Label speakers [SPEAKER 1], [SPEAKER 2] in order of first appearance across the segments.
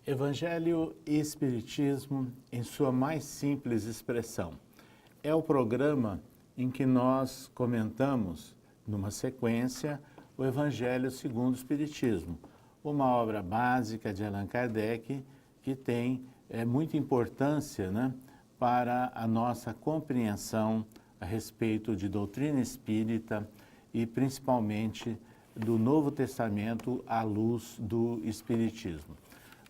[SPEAKER 1] Evangelho e Espiritismo em sua mais simples expressão. É o programa em que nós comentamos, numa sequência, o Evangelho segundo o Espiritismo, uma obra básica de Allan Kardec que tem muita importância, para a nossa compreensão a respeito de doutrina espírita e principalmente do Novo Testamento à luz do Espiritismo.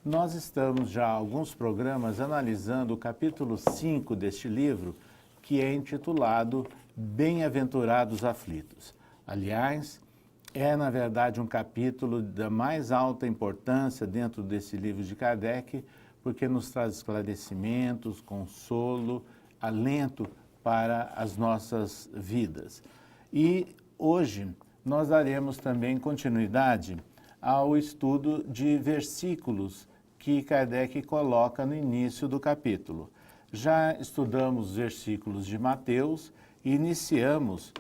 [SPEAKER 1] Nós estamos já há alguns programas analisando o capítulo 5 deste livro, que é intitulado Bem-aventurados aflitos. Aliás, é na verdade um capítulo da mais alta importância dentro desse livro de Kardec, porque nos traz esclarecimentos, consolo, alento para as nossas vidas. E hoje nós daremos também continuidade ao estudo de versículos que Kardec coloca no início do capítulo. Já estudamos os versículos de Mateus e iniciamos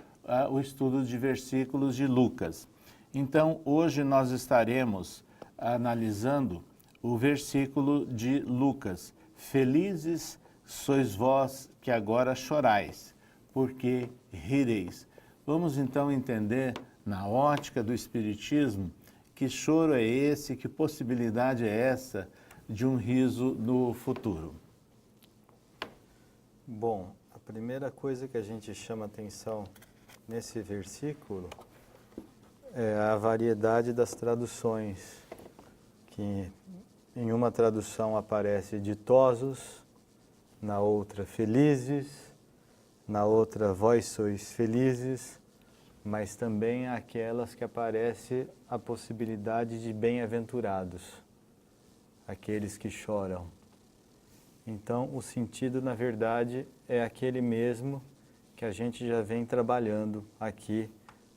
[SPEAKER 1] o estudo de versículos de Lucas. Então, hoje nós estaremos analisando o versículo de Lucas. Felizes sois vós que agora chorais, porque rireis. Vamos então entender, na ótica do Espiritismo, que choro é esse, que possibilidade é essa de um riso no futuro.
[SPEAKER 2] Bom, a primeira coisa que a gente chama atenção nesse versículo é a variedade das traduções, que em uma tradução aparece ditosos, na outra felizes, na outra vós sois felizes, mas também aquelas que aparece a possibilidade de bem-aventurados, aqueles que choram. Então, o sentido, na verdade, é aquele mesmo que a gente já vem trabalhando aqui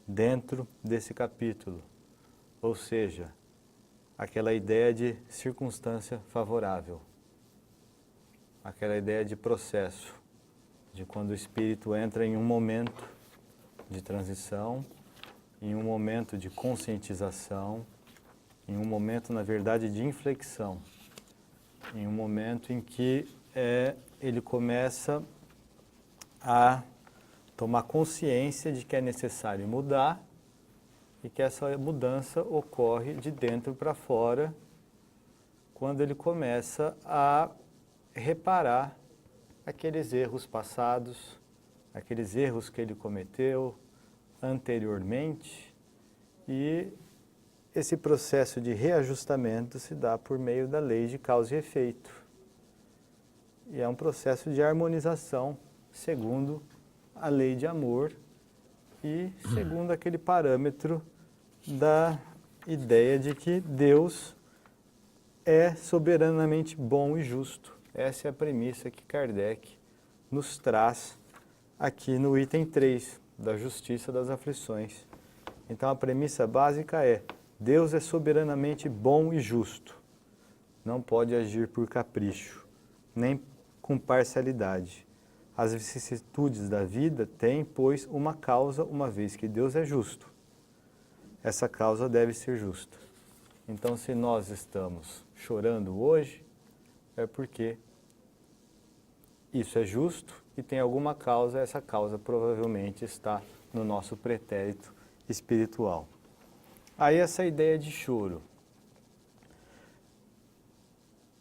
[SPEAKER 2] dentro desse capítulo. Ou seja, aquela ideia de circunstância favorável, aquela ideia de processo, de quando o espírito entra em um momento de transição, em um momento de conscientização, em um momento, na verdade, de inflexão, em um momento em que ele começa a tomar consciência de que é necessário mudar e que essa mudança ocorre de dentro para fora, quando ele começa a reparar aqueles erros passados, aqueles erros que ele cometeu anteriormente, e esse processo de reajustamento se dá por meio da lei de causa e efeito. E é um processo de harmonização segundo a lei de amor e segundo aquele parâmetro da ideia de que Deus é soberanamente bom e justo. Essa é a premissa que Kardec nos traz aqui no item 3, da justiça das aflições. Então a premissa básica é: Deus é soberanamente bom e justo. Não pode agir por capricho, nem com parcialidade. As vicissitudes da vida têm, pois, uma causa, uma vez que Deus é justo. Essa causa deve ser justa. Então, se nós estamos chorando hoje, é porque isso é justo e tem alguma causa, essa causa provavelmente está no nosso pretérito espiritual. Aí essa ideia de choro.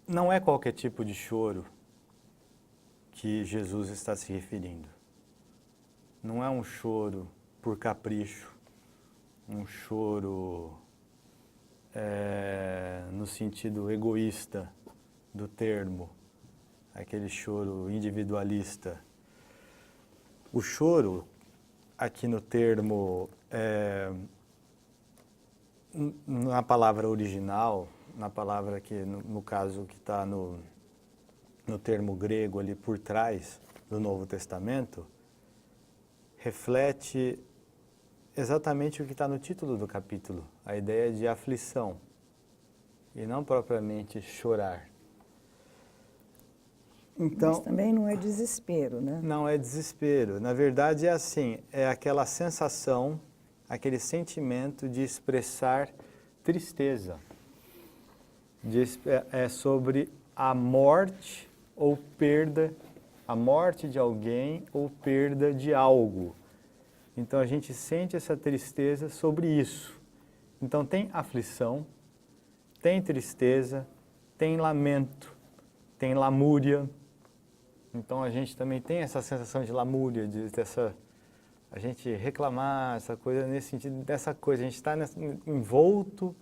[SPEAKER 2] Não é qualquer tipo de choro que Jesus está se referindo. Não é um choro por capricho, um choro no sentido egoísta do termo, aquele choro individualista. O choro, aqui no termo, na palavra original, na palavra que, no caso, que está no termo grego ali por trás do Novo Testamento, reflete exatamente o que está no título do capítulo, a ideia de aflição, e não propriamente chorar. Então,
[SPEAKER 3] mas também não é desespero, né?
[SPEAKER 2] Não é desespero. Na verdade, é assim, é aquela sensação, aquele sentimento de expressar tristeza. É sobre a morte ou perda, a morte de alguém ou perda de algo. Então a gente sente essa tristeza sobre isso. Então tem aflição, tem tristeza, tem lamento, tem lamúria. Então a gente também tem essa sensação de lamúria, a gente reclamar, essa coisa, nesse sentido, dessa coisa, a gente está envolto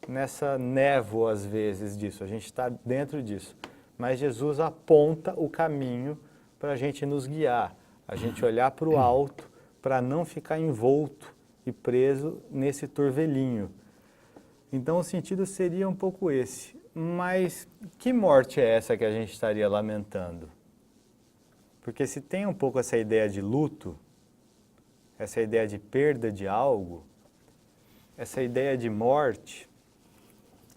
[SPEAKER 2] nessa névoa, às vezes, disso, a gente está dentro disso. Mas Jesus aponta o caminho para a gente nos guiar, a gente olhar para o alto, para não ficar envolto e preso nesse turvelinho. Então o sentido seria um pouco esse. Mas que morte é essa que a gente estaria lamentando? Porque se tem um pouco essa ideia de luto, essa ideia de perda de algo, essa ideia de morte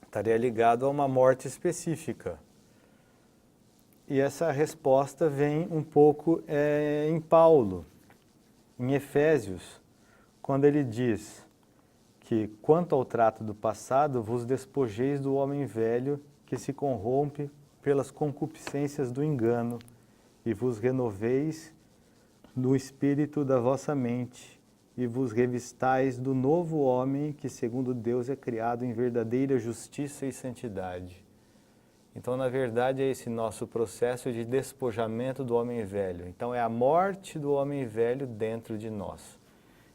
[SPEAKER 2] estaria ligado a uma morte específica. E essa resposta vem um pouco em Paulo, em Efésios, quando ele diz que, quanto ao trato do passado, vos despojeis do homem velho que se corrompe pelas concupiscências do engano e vos renoveis no espírito da vossa mente e vos revistais do novo homem que, segundo Deus, é criado em verdadeira justiça e santidade. Então, na verdade, é esse nosso processo de despojamento do homem velho. Então, é a morte do homem velho dentro de nós.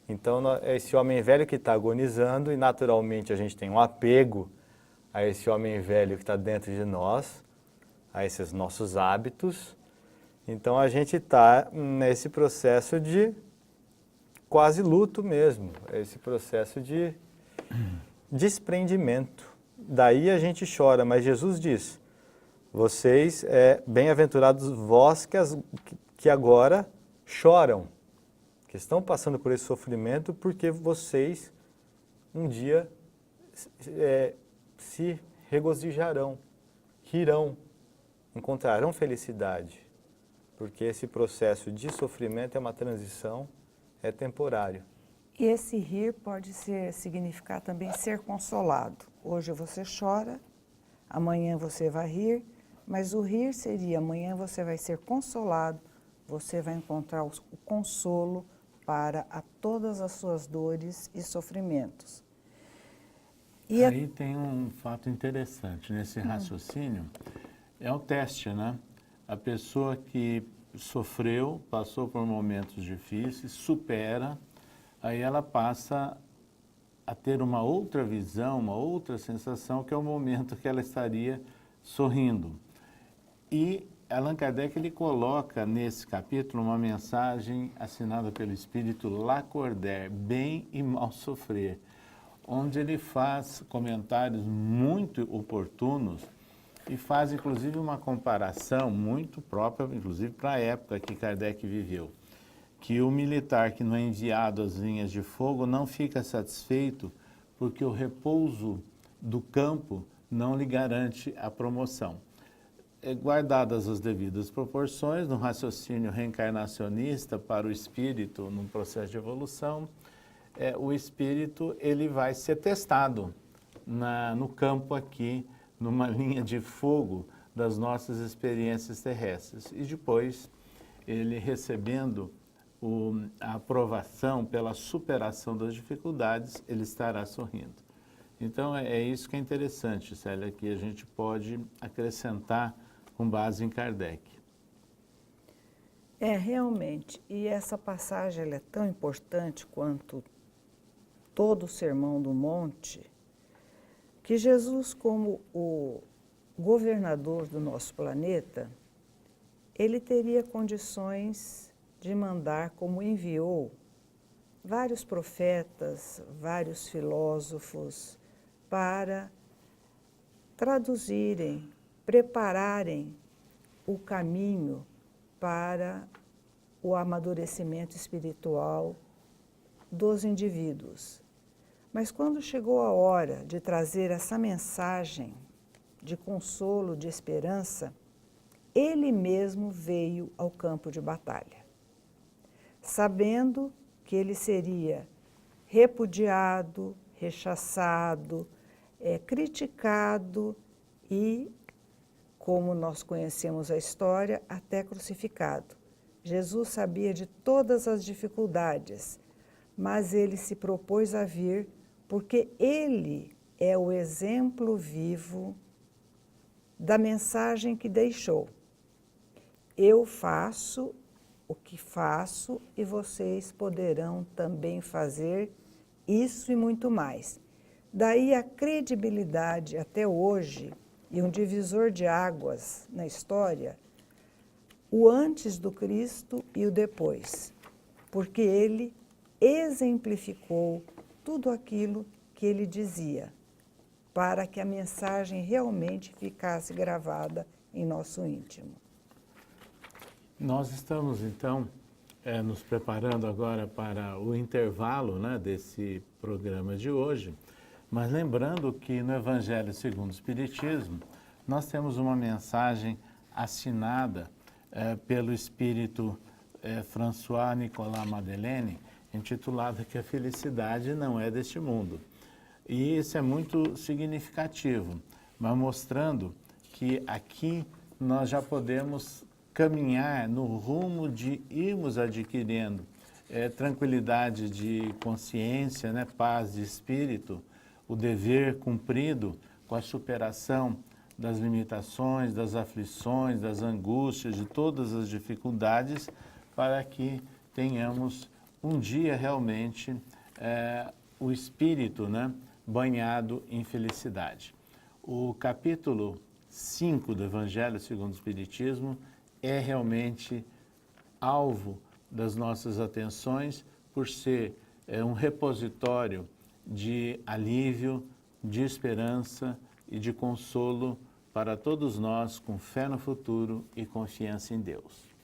[SPEAKER 2] Então, é esse homem velho que está agonizando e, naturalmente, a gente tem um apego a esse homem velho que está dentro de nós, a esses nossos hábitos. Então, a gente está nesse processo de quase luto mesmo, esse processo de desprendimento. Daí a gente chora, mas Jesus diz, vocês, bem-aventurados vós que agora choram, que estão passando por esse sofrimento, porque vocês um dia se regozijarão, rirão, encontrarão felicidade, porque esse processo de sofrimento é uma transição, é temporário.
[SPEAKER 3] E esse rir pode significar também ser consolado. Hoje você chora, amanhã você vai rir, mas o rir seria amanhã você vai ser consolado, você vai encontrar o consolo para todas as suas dores e sofrimentos.
[SPEAKER 1] E aí tem um fato interessante nesse raciocínio, é o teste, né? A pessoa que sofreu, passou por momentos difíceis, supera, aí ela passa a ter uma outra visão, uma outra sensação, que é o momento que ela estaria sorrindo. E Allan Kardec ele coloca nesse capítulo uma mensagem assinada pelo espírito Lacordaire, Bem e Mal Sofrer, onde ele faz comentários muito oportunos e faz inclusive uma comparação muito própria, inclusive para a época que Kardec viveu, que o militar que não é enviado às linhas de fogo não fica satisfeito porque o repouso do campo não lhe garante a promoção. Guardadas as devidas proporções, no raciocínio reencarnacionista para o espírito, num processo de evolução, o espírito ele vai ser testado no campo aqui, numa linha de fogo das nossas experiências terrestres. E depois, ele recebendo a aprovação pela superação das dificuldades, ele estará sorrindo. Então, é isso que é interessante, Célia, que a gente pode acrescentar com base em Kardec.
[SPEAKER 3] Realmente. E essa passagem ela é tão importante quanto todo o Sermão do Monte, que Jesus, como o governador do nosso planeta, ele teria condições de mandar, como enviou, vários profetas, vários filósofos, para traduzirem, prepararem o caminho para o amadurecimento espiritual dos indivíduos. Mas quando chegou a hora de trazer essa mensagem de consolo, de esperança, ele mesmo veio ao campo de batalha, sabendo que ele seria repudiado, rechaçado, criticado e, como nós conhecemos a história, até crucificado. Jesus sabia de todas as dificuldades, mas ele se propôs a vir porque ele é o exemplo vivo da mensagem que deixou. Eu faço o que faço e vocês poderão também fazer isso e muito mais. Daí a credibilidade até hoje e um divisor de águas na história, o antes do Cristo e o depois, porque ele exemplificou tudo aquilo que ele dizia, para que a mensagem realmente ficasse gravada em nosso íntimo.
[SPEAKER 1] Nós estamos, então, nos preparando agora para o intervalo, né, desse programa de hoje, mas lembrando que no Evangelho segundo o Espiritismo, nós temos uma mensagem assinada pelo Espírito François Nicolas Madeleine, intitulada que a felicidade não é deste mundo. E isso é muito significativo, mas mostrando que aqui nós já podemos caminhar no rumo de irmos adquirindo tranquilidade de consciência, né, paz de espírito, o dever cumprido com a superação das limitações, das aflições, das angústias, de todas as dificuldades, para que tenhamos um dia realmente o espírito, né, banhado em felicidade. O capítulo 5 do Evangelho segundo o Espiritismo é realmente alvo das nossas atenções por ser um repositório de alívio, de esperança e de consolo para todos nós com fé no futuro e confiança em Deus.